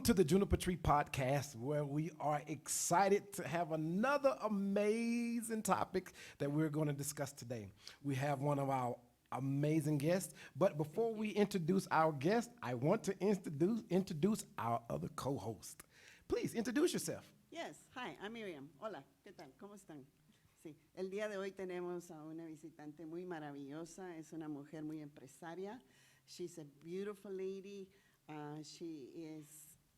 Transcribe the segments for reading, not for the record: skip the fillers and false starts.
Welcome to the Juniper Tree Podcast, where we are excited to have another amazing topic that we're going to discuss today. We have one of our amazing guests, but before we introduce our guest, I want to introduce our other co-host. Please introduce yourself. Yes, hi, I'm Miriam. Hola, ¿qué tal? ¿Cómo están? Sí, el día de hoy tenemos a una visitante muy maravillosa, es una mujer muy empresaria. She's a beautiful lady. She is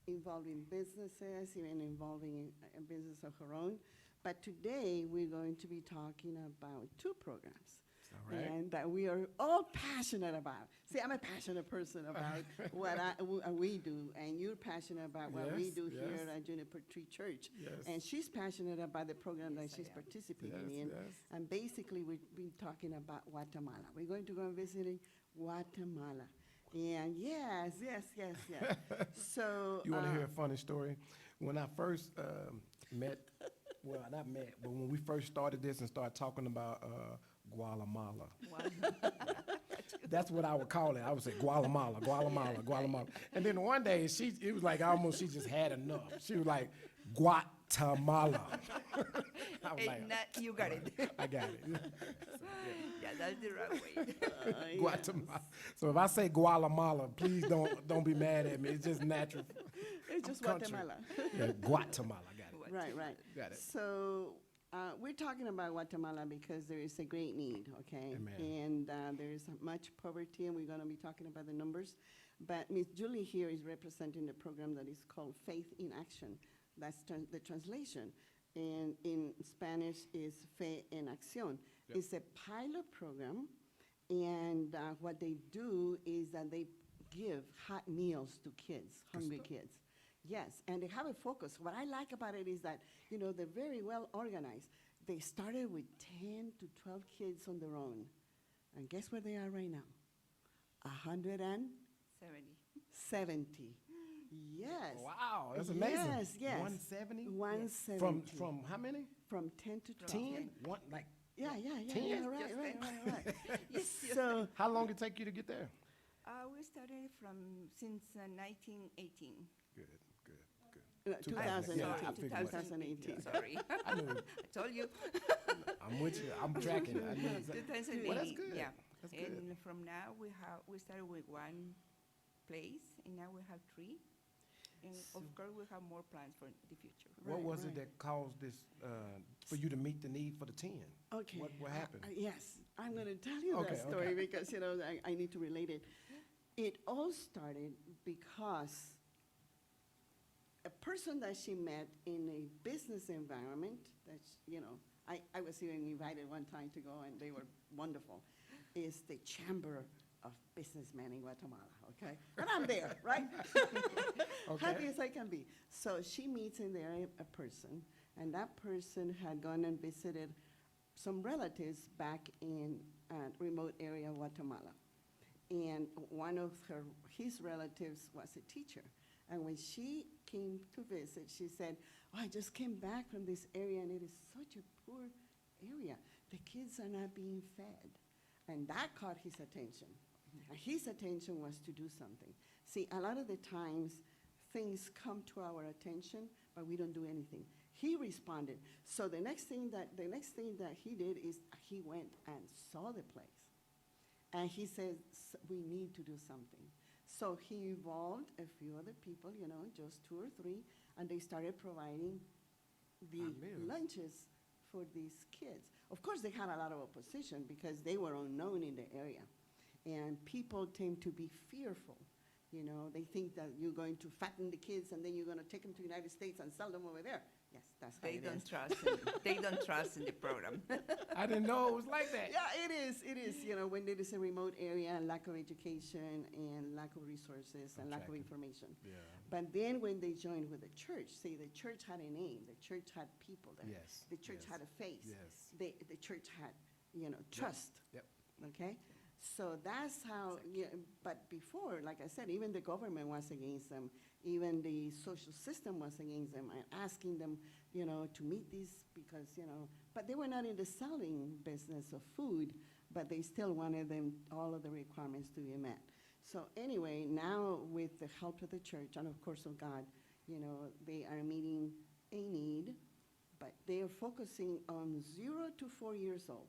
involved in businesses, even involving a business of her own. But today we're going to be talking about two programs. All right. And that we are all passionate about. See, I'm a passionate person about what we do, and you're passionate about what we do here at Juniper Tree Church. Yes. And she's passionate about the program that she's participating in. And basically, we've been talking about Guatemala. We're going to go and visit Guatemala. And yes. So You want to hear a funny story? When I first met, well, not met, but when we first started this and started talking about Guatemala. That's what I would call it. I would say Guatemala. And then one day, it was like almost she just had enough. She was like, Guatemala. I was like, you got it. I got it. Yeah, that's the right way. Guatemala. So if I say Guatemala, please don't be mad at me. It's just natural. It's just country. Guatemala. Yeah, Guatemala. Got it. Right. Got it. So we're talking about Guatemala because there is a great need, okay? Amen. And there is much poverty, and we're going to be talking about the numbers. But Ms. Julie here is representing the program that is called Faith in Action. That's the translation. And in Spanish is Fe en Accion. Yep. It's a pilot program, and what they do is that they give hot meals to kids, hungry kids. Yes, and they have a focus. What I like about it is that, they're very well organized. They started with 10 to 12 kids on their own. And guess where they are right now? 170. Yes. Wow, that's amazing. Yes. 170? 170. From how many? From 10 to 12. 10? One, like, Yeah, 10? right. Yes, So, how long did it take you to get there? we started since 1918. Good. 2018. Yeah, I figured what- 2018. Sorry. I knew. I told you. I'm with you. I'm tracking. I knew exactly. 2018. Well, that's good. Yeah. That's good. And from now we started with one place, and now we have three. And of course we have more plans for the future. What Right, was it right. that caused this, for you to meet the need for the 10? Okay. What happened? Yes, I'm going to tell you Okay, that story okay. because, I need to relate it. It all started because a person that she met in a business environment I was even invited one time to go, and they were wonderful, is the Chamber of Businessmen in Guatemala, okay? And I'm there, right? Okay. Happy as I can be. So she meets in there a person, and that person had gone and visited some relatives back in a remote area of Guatemala. And one of his relatives was a teacher. And when she came to visit, she said, I just came back from this area, and it is such a poor area. The kids are not being fed. And that caught his attention. And his attention was to do something. See, a lot of the times, things come to our attention, but we don't do anything. He responded. So the next thing that he did is he went and saw the place. And he says, we need to do something. So he involved a few other people, just 2 or 3, and they started providing the lunches for these kids. Of course, they had a lot of opposition because they were unknown in the area. And people tend to be fearful. They think that you're going to fatten the kids and then you're going to take them to the United States and sell them over there. Yes, that's how They it don't is. trust. They don't trust in the program. I didn't know it was like that. Yeah, it is. When there is a remote area and lack of education and lack of resources and lack of information. Yeah. But then when they joined with the church, see, the church had a name. The church had people there. Yes, The church yes, had a face. yes. The church had, trust. Yep. Okay? So that's how, but before, like I said, even the government was against them. Even the social system was against them and asking them, to meet these because, but they were not in the selling business of food, but they still wanted all of the requirements to be met. So anyway, now with the help of the church and of course of God, they are meeting a need, but they are focusing on 0 to 4 years old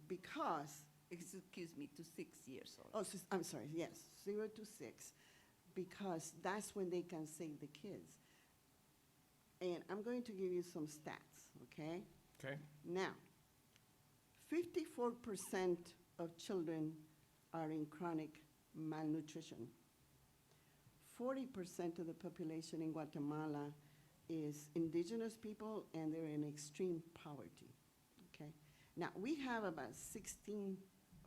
because, Excuse me, to 6 years old. oh, I'm sorry, yes, 0 to 6, because that's when they can save the kids. And I'm going to give you some stats, okay? Okay. Now, 54% of children are in chronic malnutrition. 40% of the population in Guatemala is indigenous people, and they're in extreme poverty, okay? Now, we have about 16,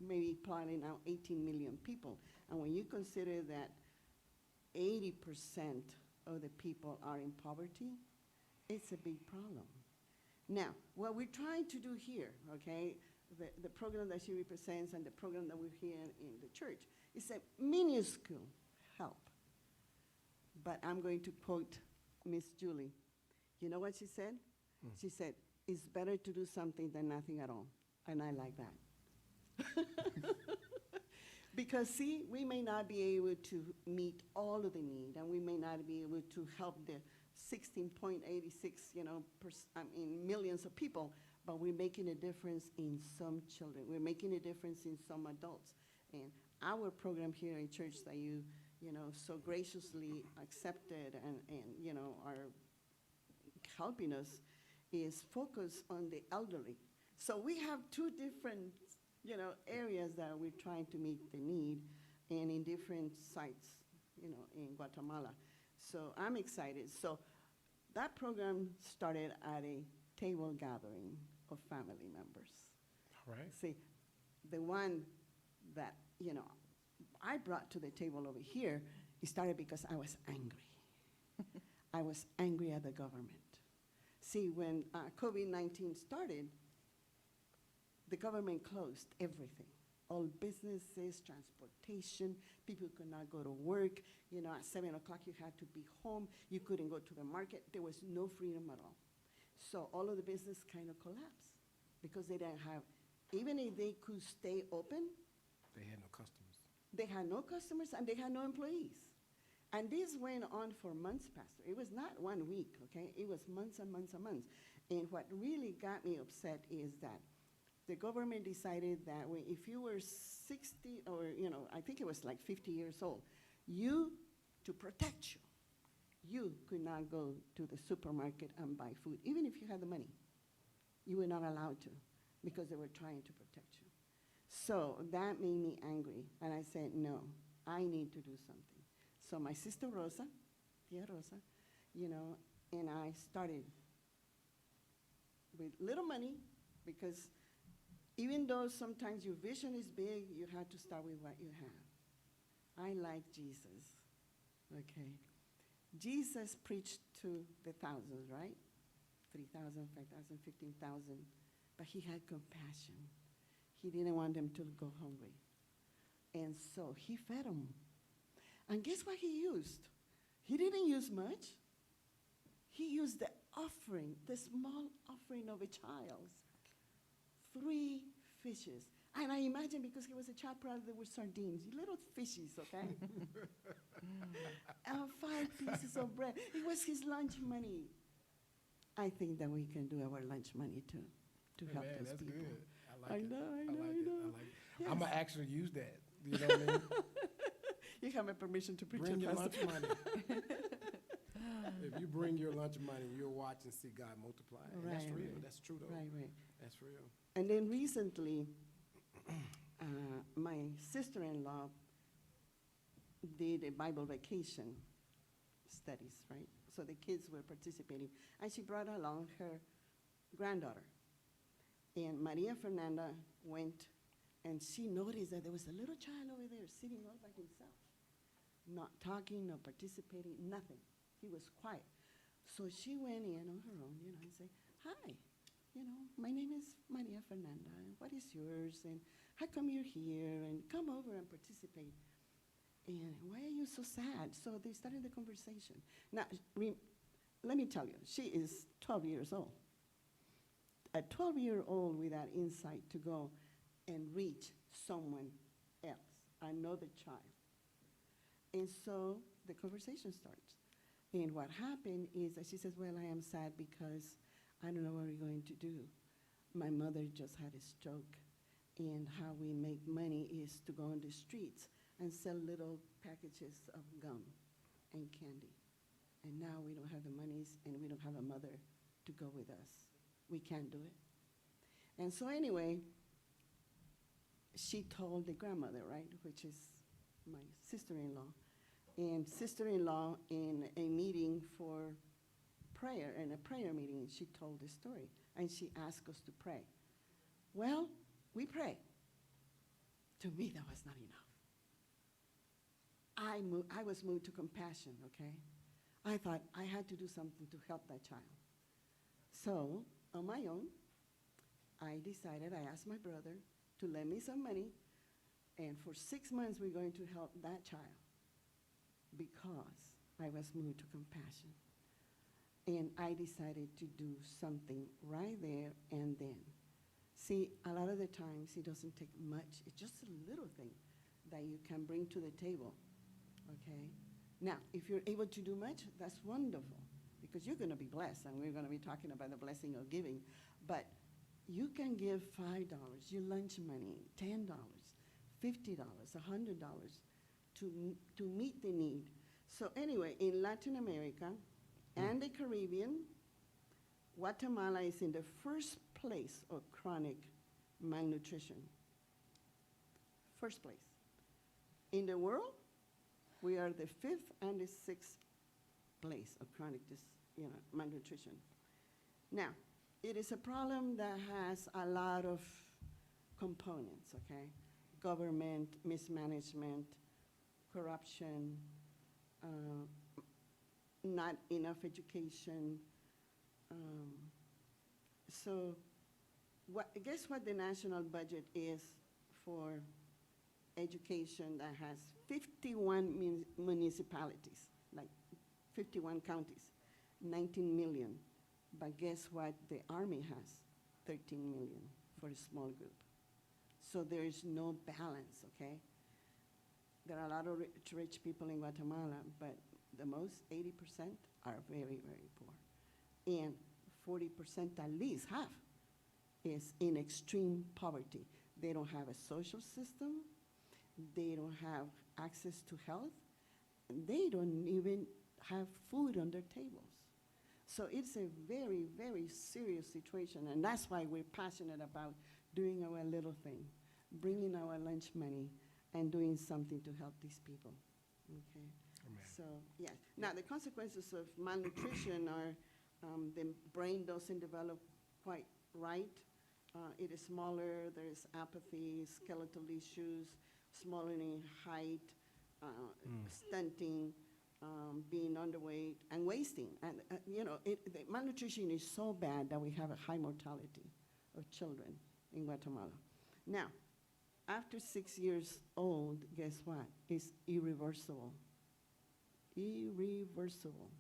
maybe probably now 18 million people, and when you consider that 80% of the people are in poverty, it's a big problem. Now, what we're trying to do here, okay, the program that she represents and the program that we're here in the church is a minuscule help. But I'm going to quote Miss Julie. You know what she said? She said, it's better to do something than nothing at all. And I like that. Because see, we may not be able to meet all of the need, and we may not be able to help the 16.86, millions of people, but we're making a difference in some children. We're making a difference in some adults. And our program here in church that you so graciously accepted and are helping us is focused on the elderly. So we have two different, areas that we're trying to meet the need, and in different sites, in Guatemala. So I'm excited. So that program started at a table gathering of family members. All right. See, the one that, I brought to the table over here, it started because I was angry. I was angry at the government. See, when COVID-19 started, the government closed everything. All businesses, transportation, people could not go to work. At 7 o'clock you had to be home. You couldn't go to the market. There was no freedom at all. So all of the business kind of collapsed because they didn't have, even if they could stay open, They had no customers. they had no customers and they had no employees. And this went on for months, Pastor. It was not 1 week, okay? It was months and months and months. And what really got me upset is that the government decided that if you were 60 or, I think it was like 50 years old, to protect you, you could not go to the supermarket and buy food, even if you had the money. You were not allowed to because they were trying to protect you. So that made me angry, and I said, no, I need to do something. So my sister Rosa, Tia Rosa, and I started with little money, because even though sometimes your vision is big, you have to start with what you have. I like Jesus, okay? Jesus preached to the thousands, right? 3,000, 5,000, 15,000, but he had compassion. He didn't want them to go hungry. And so he fed them. And guess what he used? He didn't use much. He used the offering, the small offering of a child. 3 fishes. And I imagine, because he was a child, probably there were sardines, little fishes, okay? And 5 pieces of bread. It was his lunch money. I think that we can do our lunch money too, to help those that's people. Good. I like it. I I know. like it. Yes. I'm going to actually use that. You know what I mean? You have my permission to preach. Bring your Pastor. lunch money. If you bring your lunch money, you'll watch and see God multiply. And that's real. Right. That's true, though. Right. That's real. And then recently, my sister-in-law did a Bible vacation studies, right? So the kids were participating. And she brought along her granddaughter. And Maria Fernanda went, and she noticed that there was a little child over there sitting all by himself, not talking, not participating, nothing. He was quiet. So she went in on her own, and said, hi, my name is Maria Fernanda, and what is yours, and how come you're here, and come over and participate. And why are you so sad? So they started the conversation. Now, let me tell you, she is 12 years old. A 12-year-old with that insight to go and reach someone else, another child, And so the conversation starts. And what happened is that she says, well, I am sad because I don't know what we're going to do. My mother just had a stroke, and how we make money is to go on the streets and sell little packages of gum and candy. And now we don't have the monies, and we don't have a mother to go with us. We can't do it. And so anyway, she told the grandmother, right, which is my sister-in-law. And sister-in-law in a meeting for prayer, in a prayer meeting, she told the story. And she asked us to pray. Well, we pray. To me, that was not enough. I was moved to compassion, okay? I thought I had to do something to help that child. So, on my own, I decided, I asked my brother to lend me some money, and for 6 months we're going to help that child because I was moved to compassion. And I decided to do something right there and then. See, a lot of the times it doesn't take much. It's just a little thing that you can bring to the table, okay? Now, if you're able to do much, that's wonderful because you're going to be blessed, and we're going to be talking about the blessing of giving. But you can give $5, your lunch money, $10, $50, $100 to meet the need. So anyway, in Latin America and the Caribbean, Guatemala is in the first place of chronic malnutrition. First place. In the world, we are the 5th and the 6th place of chronic malnutrition. Now, it is a problem that has a lot of components, okay? Government, mismanagement, corruption, not enough education. So guess what the national budget is for education that has 51 municipalities, like 51 counties, 19 million. But guess what the Army has? 13 million for a small group. So there is no balance, okay? There are a lot of rich people in Guatemala, but the most, 80%, are very, very poor. And 40%, at least half, is in extreme poverty. They don't have a social system. They don't have access to health. And they don't even have food on their tables. So it's a very, very serious situation, and that's why we're passionate about doing our little thing, bringing our lunch money, and doing something to help these people, okay? Amen. So, yeah. Now, the consequences of malnutrition are the brain doesn't develop quite right. It is smaller, there is apathy, skeletal issues, smaller in height, stunting, being underweight, and wasting. And, the malnutrition is so bad that we have a high mortality of children in Guatemala. Now, after 6 years old, guess what? It's irreversible. Irreversible,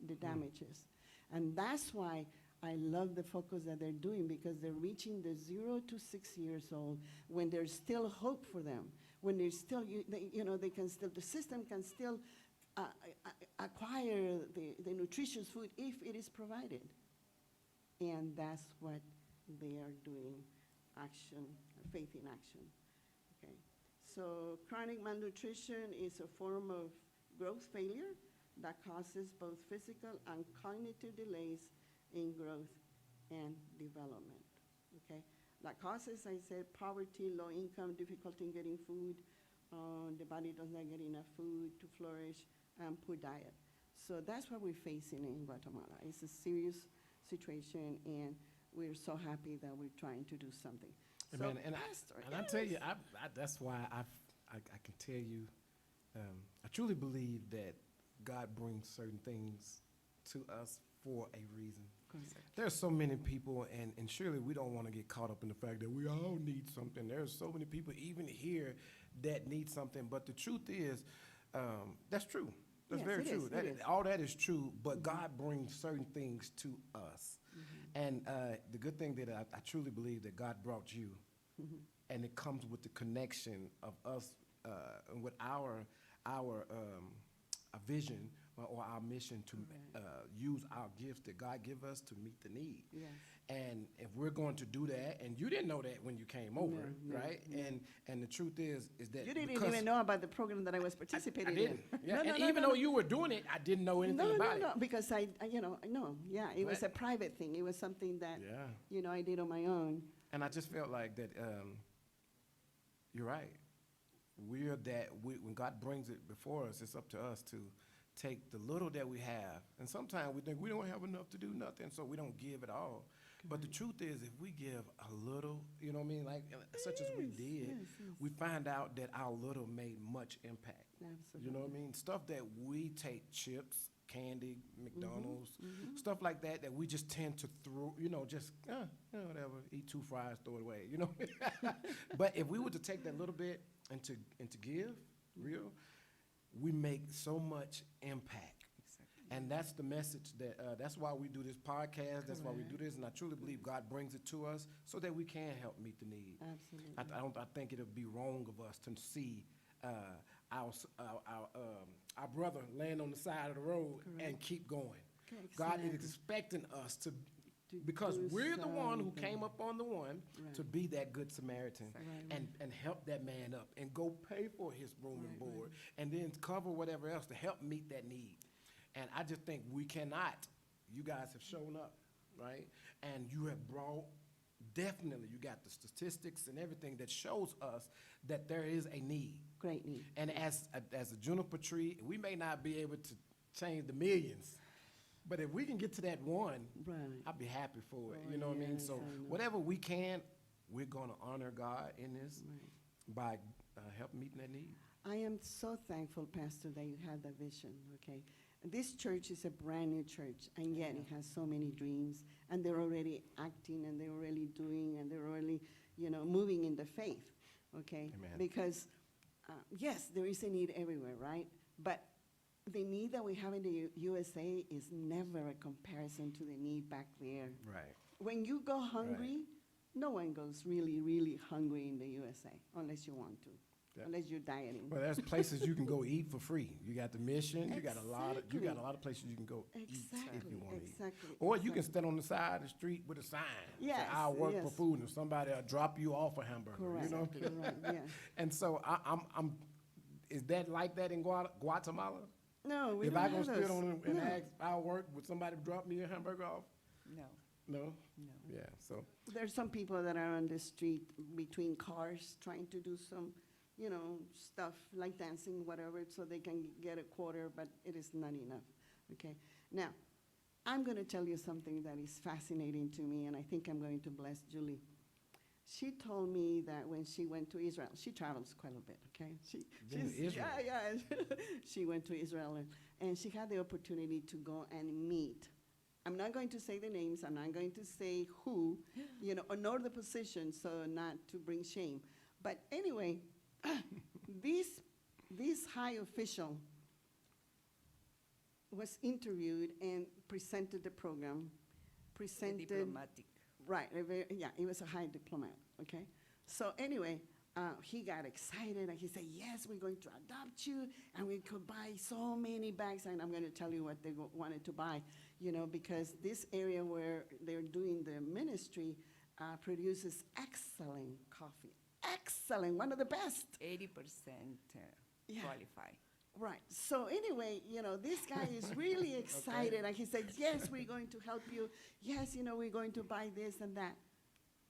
the damages. And that's why I love the focus that they're doing, because they're reaching the 0 to 6 years old when there's still hope for them, when there's still, they can still, the system can still acquire the nutritious food if it is provided. And that's what they are doing, action, faith in action. Okay. So chronic malnutrition is a form of growth failure that causes both physical and cognitive delays in growth and development, okay? That causes, I said, poverty, low income, difficulty in getting food, the body does not get enough food to flourish, and poor diet. So that's what we're facing in Guatemala. It's a serious situation, and we're so happy that we're trying to do something. Amen. So, And, Pastor, and I tell you, that's why I can tell you, I truly believe that God brings certain things to us for a reason. There's so many people, and surely we don't want to get caught up in the fact that we all need something. There's so many people, even here, that need something. But the truth is, that's true. That's Yes, very it true. is, it is. All that is true, but God brings certain things to us. And the good thing that I truly believe that God brought you, and it comes with the connection of us and with our our a vision or our mission to use our gifts that God give us to meet the need. Yes. And if we're going to do that, and you didn't know that when you came over, No, right? no. And the truth is that You didn't because even know about the program that I was I participating didn't. in. Yeah, No, and no, no, even no, though you were doing it, I didn't know anything no, about no, it. because no, yeah, it was a private thing. It was something that, Yeah. I did on my own. And I just felt like that. You're right. When God brings it before us, it's up to us to take the little that we have. And sometimes we think we don't have enough to do nothing, so we don't give it all. But the truth is, if we give a little, you know what I mean, like such as we did, Yes. we find out that our little made much impact. Absolutely. You know what I mean? Stuff that we take, chips, candy, McDonald's, stuff like that, that we just tend to throw, just, whatever, eat 2 fries, throw it away, But if we were to take that little bit and to give, real, we make so much impact. And that's the message that's why we do this podcast. That's why we do this. And I truly believe God brings it to us so that we can help meet the need. Absolutely. I think it would be wrong of us to see our brother laying on the side of the road and keep going. God is expecting us to because we're the one who came up on the one to be that good Samaritan and help that man up and go pay for his room and board and then cover whatever else to help meet that need. And I just think we cannot. You guys have shown up, right? And you have brought, definitely, you got the statistics and everything that shows us that there is a need. Great need. And as a juniper tree, we may not be able to change the millions, but if we can get to that one, I'll be happy for it. You know what I mean? So whatever we can, we're going to honor God in this by helping meeting that need. I am so thankful, Pastor, that you had that vision, okay? This church is a brand new church, and yet it has so many dreams, and they're already acting, and they're already doing, and they're already, moving in the faith, okay? Amen. Because, yes, there is a need everywhere, right? But the need that we have in the USA is never a comparison to the need back there. Right. When you go hungry, no one goes really, really hungry in the USA, unless you want to. Yeah. Unless you're dieting. Well, there's places you can go eat for free. You got the mission. You got a lot of places you can go eat if you want to eat. Or you can stand on the side of the street with a sign. Yes, say, I'll work for yes. food, and somebody will drop you off a hamburger. Correct. You know. Correct, yeah. And so I'm. Is that like that in Guatemala? No, we If don't I go have sit those. on and No. ask, I'll work. Would somebody drop me a hamburger off? No, No. no. Yeah. So. There's some people that are on the street between cars trying to do some, stuff like dancing, whatever, so they can get a quarter, but it is not enough, okay? Now, I'm going to tell you something that is fascinating to me, and I think I'm going to bless Julie. She told me that when she went to Israel, she travels quite a bit, okay? Been to Israel? Yeah. She went to Israel, and she had the opportunity to go and meet. I'm not going to say the names, I'm not going to say who, nor the position, so not to bring shame. But anyway, this high official was interviewed and presented the program, presented. Diplomatic. Right, he was a high diplomat, okay? So anyway, he got excited and he said, yes, we're going to adopt you and we could buy so many bags, and I'm going to tell you what they wanted to buy, because this area where they're doing the ministry produces excellent coffee. Excellent, one of the best. 80% Yeah. qualify. Right. So anyway, this guy is really excited, and he said, yes, we're going to help you. Yes, we're going to buy this and that.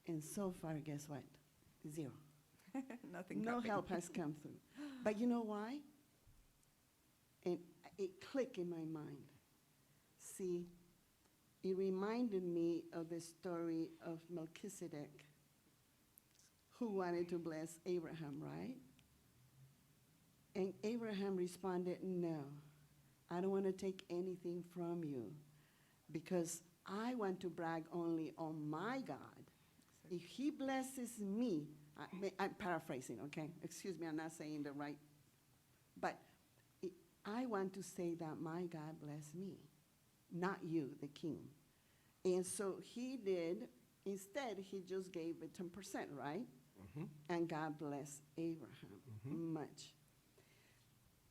And so far, guess what? Zero. Nothing. No happened. help has come through. But you know why? And it clicked in my mind. See, it reminded me of the story of Melchizedek, who wanted to bless Abraham, right? And Abraham responded, no, I don't want to take anything from you because I want to brag only on my God. If he blesses me, I'm paraphrasing, okay? Excuse me, I'm not saying the right, but I want to say that my God bless me, not you, the king. And so he did, instead, he just gave it 10%, right? Mm-hmm. And God blessed Abraham much.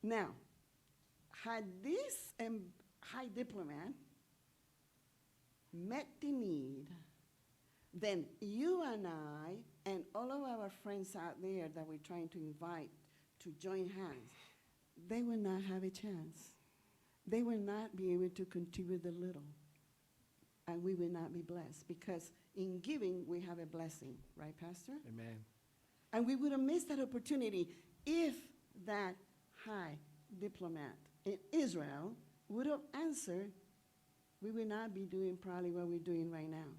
Now, had this high diplomat met the need, then you and I and all of our friends out there that we're trying to invite to join hands, they will not have a chance. They will not be able to contribute a little. And we will not be blessed, because in giving, we have a blessing, right, Pastor? Amen. And we would have missed that opportunity if that high diplomat in Israel would have answered. We would not be doing probably what we're doing right now,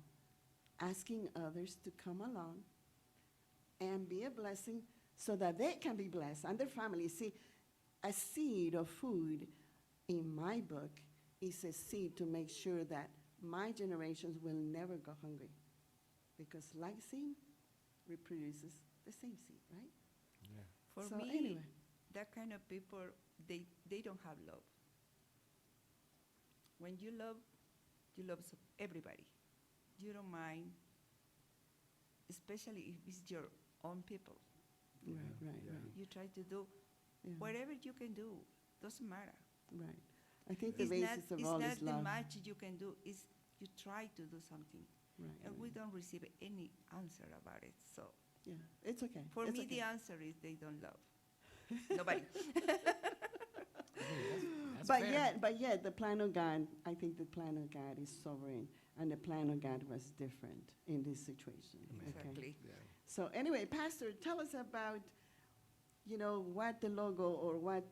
asking others to come along and be a blessing so that they can be blessed and their families. See, a seed of food in my book is a seed to make sure that my generations will never go hungry, because like seed reproduces the same seed, right? Yeah. For So me, anyway. that kind of people, they don't have love. When you love everybody. You don't mind, especially if it's your own people. Right, Yeah, right, yeah. right. You try to do Yeah. whatever you can do. Doesn't matter. Right. I think the It's basis of all not is the love. much you can do. It's you try to do something, Right, and we right. don't receive any answer about it. So Yeah, it's okay. for It's me, okay. the answer is they don't love nobody. That's But fair. yet, the plan of God, I think the plan of God is sovereign, and the plan of God was different in this situation. Amen. Okay? Exactly. Yeah. So anyway, Pastor, tell us about, what the logo or what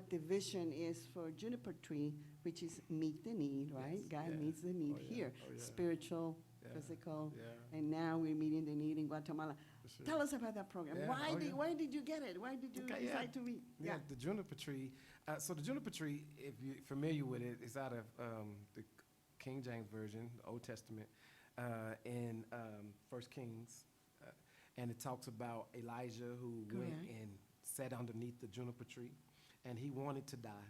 the vision is for Juniper Tree, which is meet the need, right? Yes, God yeah. meets the need Oh, yeah. here, Oh, yeah. spiritual, Yeah. physical, Yeah. and now we're meeting the need in Guatemala. For sure. Tell us about that program. Yeah. Why Oh, did yeah. why did you get it? Why did you Okay, yeah. decide to meet? Yeah, the juniper tree. So the juniper tree, if you're familiar with it, is out of the King James Version, the Old Testament, in 1 Kings. And it talks about Elijah who went Correct. and sat underneath the juniper tree, and he wanted to die.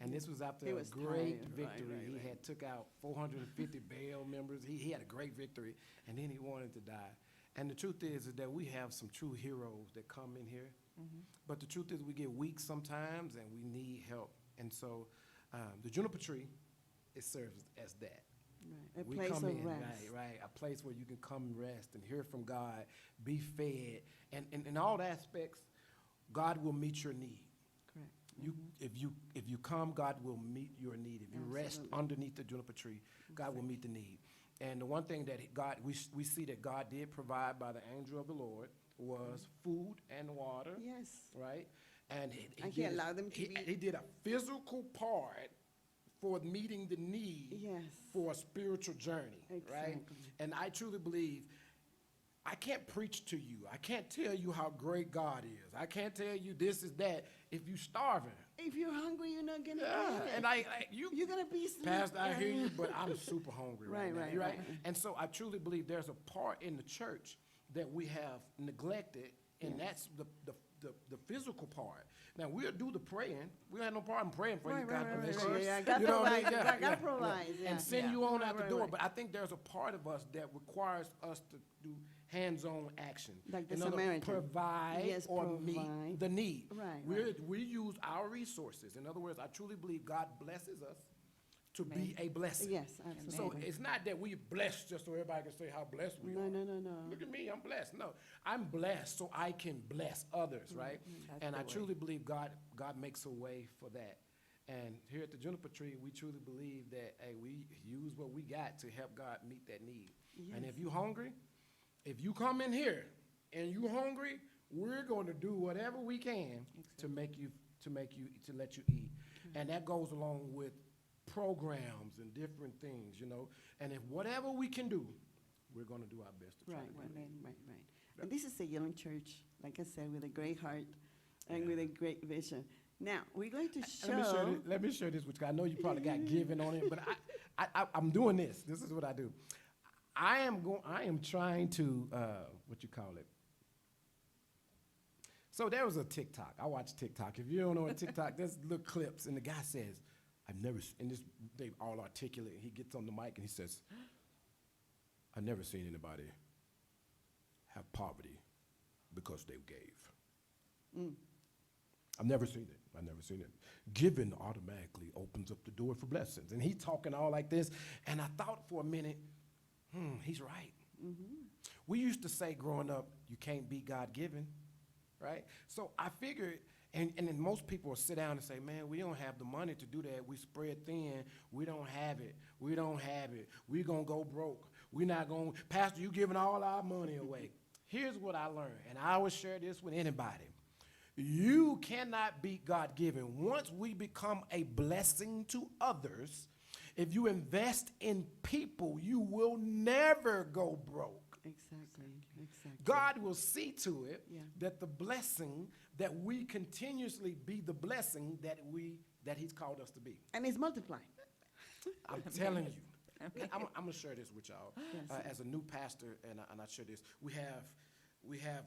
And this was after He a was great tired. victory. Right, He right. had took out 450 Baal members. He had a great victory, and then he wanted to die. And the truth is that we have some true heroes that come in here. But the truth is we get weak sometimes, and we need help. And so the juniper tree, it serves as that. Right. A We place come of in, rest. right, a place where you can come and rest and hear from God, be fed, and in all aspects, God will meet your need. Correct. If you come, God will meet your need. If you rest Absolutely. underneath the juniper tree, God will meet the need. And the one thing that we see that God did provide by the angel of the Lord was food and water, Yes. right? And And he allowed them to be- he did a physical part for meeting the need Yes. for a spiritual journey, right? Exactly. And I truly believe I can't preach to you. I can't tell you how great God is. I can't tell you this is that if you're starving. If you're hungry, you're not gonna Yeah, get it. and You're gonna be sleep. Pastor, I hear Yeah. you, but I'm super hungry right, Right, now. right, You're right. And so I truly believe there's a part in the church that we have neglected, and that's the physical part. Now, we'll do the praying. We have no problem praying for you. Right, God right, bless right, you. right, yeah. God You know what I mean? provides, Yeah, God yeah, provides, yeah. And send Yeah. you on Right, out the right, door. right. But I think there's a part of us that requires us to do hands-on action. Like the In other words, Samaritan. provide Yes, or provide. meet the need. Right, We use our resources. In other words, I truly believe God blesses us to be Amen. a blessing. Yes, So absolutely. it's not that we blessed just so everybody can say how blessed we are. No. Look at me, I'm blessed. No, I'm blessed so I can bless others, right? That's And the I way. truly believe God makes a way for that. And here at the Juniper Tree, we truly believe that, hey, we use what we got to help God meet that need. And Yes. if you're hungry, if you come in here and you're hungry, we're going to do whatever we can to let you eat. And that goes along with programs and different things, And if whatever we can do, we're going to do our best to try Right, to do right, it. right. And this is a young church, like I said, with a great heart and with a great vision. Now, we're going to show. Let me share this, which I know you probably got given on it, but I'm doing this. This is what I do. I am trying to what you call it. So there was a TikTok. I watch TikTok. If you don't know what TikTok, there's little clips, and the guy says, "I've never," and this they all articulate. He gets on the mic and he says, "I've never seen anybody have poverty because they gave." I've never seen it. I've never seen it. Giving automatically opens up the door for blessings. And he's talking all like this. And I thought for a minute, he's right. We used to say growing up, you can't be God-given, right? So I figured, and then most people will sit down and say, man, we don't have the money to do that. We spread thin. We don't have it. We don't have it. We're going to go broke. We're not going, Pastor, you giving all our money away. Here's what I learned, and I always share this with anybody. You cannot be God-given. Once we become a blessing to others, if you invest in people, you will never go broke. Exactly. God will see to it Yeah. that the blessing, that we continuously be the blessing that he's called us to be. And it's multiplying. I'm telling you. I'm going to share this with y'all. Yes. As a new pastor, and I share this, we have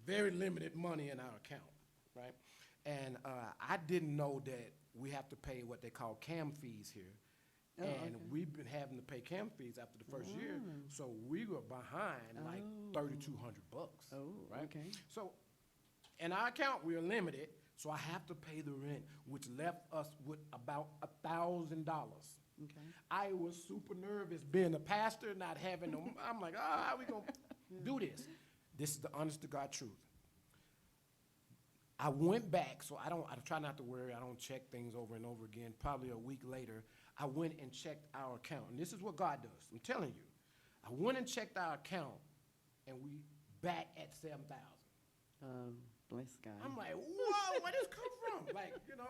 very limited money in our account, right? And I didn't know that we have to pay what they call CAM fees here. Oh, And okay. we've been having to pay CAM fees after the first year, so we were behind like $3,200, Oh, right? okay. So in our account, we are limited, so I have to pay the rent, which left us with about $1,000. Okay. I was super nervous being a pastor, not having no, I'm like, how are we gonna do this? This is the honest to God truth. I went back, so I try not to worry, I don't check things over and over again. Probably a week later, I went and checked our account, and this is what God does, I'm telling you. I went and checked our account, and we back at 7,000. Bless God. I'm like, whoa, where this come from?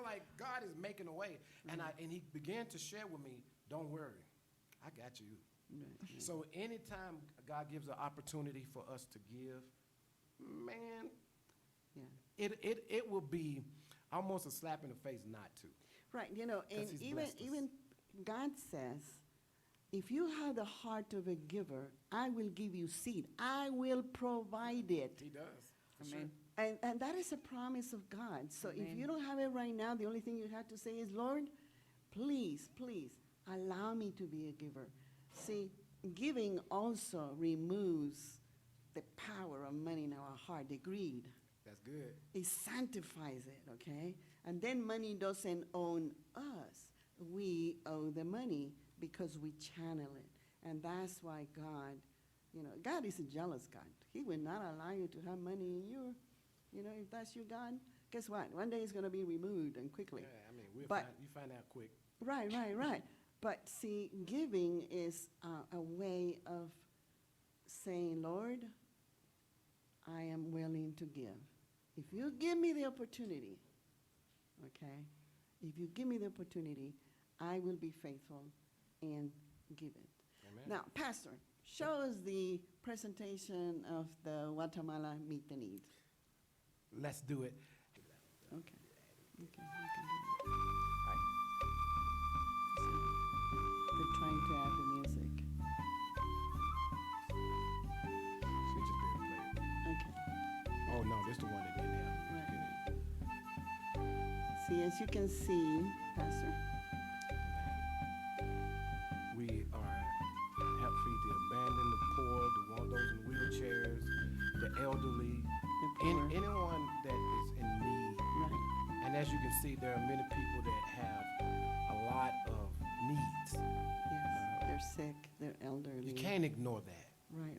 Like, God is making a way. And he began to share with me, don't worry, I got you. Right. So anytime God gives an opportunity for us to give, man, Yeah. it will be almost a slap in the face not to. Right, and 'Cause he's blessed us. even God says, if you have the heart of a giver, I will give you seed. I will provide it. He does. For Amen. And that is a promise of God. So if Amen. you don't have it right now, the only thing you have to say is, Lord, please, allow me to be a giver. See, giving also removes the power of money in our heart, the greed. That's good. It sanctifies it, okay? And then money doesn't own us. We owe the money because we channel it. And that's why God, God is a jealous God. He will not allow you to have money in you. If that's your God, guess what? One day it's going to be removed and quickly. Yeah, I mean, you find out quick. Right. But see, giving is a way of saying, Lord, I am willing to give. If you give me the opportunity, okay, if you give me the opportunity, I will be faithful and give it. Amen. Now, Pastor, show us the presentation of the Guatemala Meet the Need. Let's do it. Okay, we can do it. So, they're trying to add the music. She just didn't play it. Okay, Oh, no, this is the one that didn't have. right. See, as you can see, Pastor, We help feed the abandoned, the poor, those in wheelchairs, the elderly, the poor. anyone that is in need. Right. And as you can see, there are many people that have a lot of needs. Yes, they're sick, they're elderly. You can't ignore that. Right.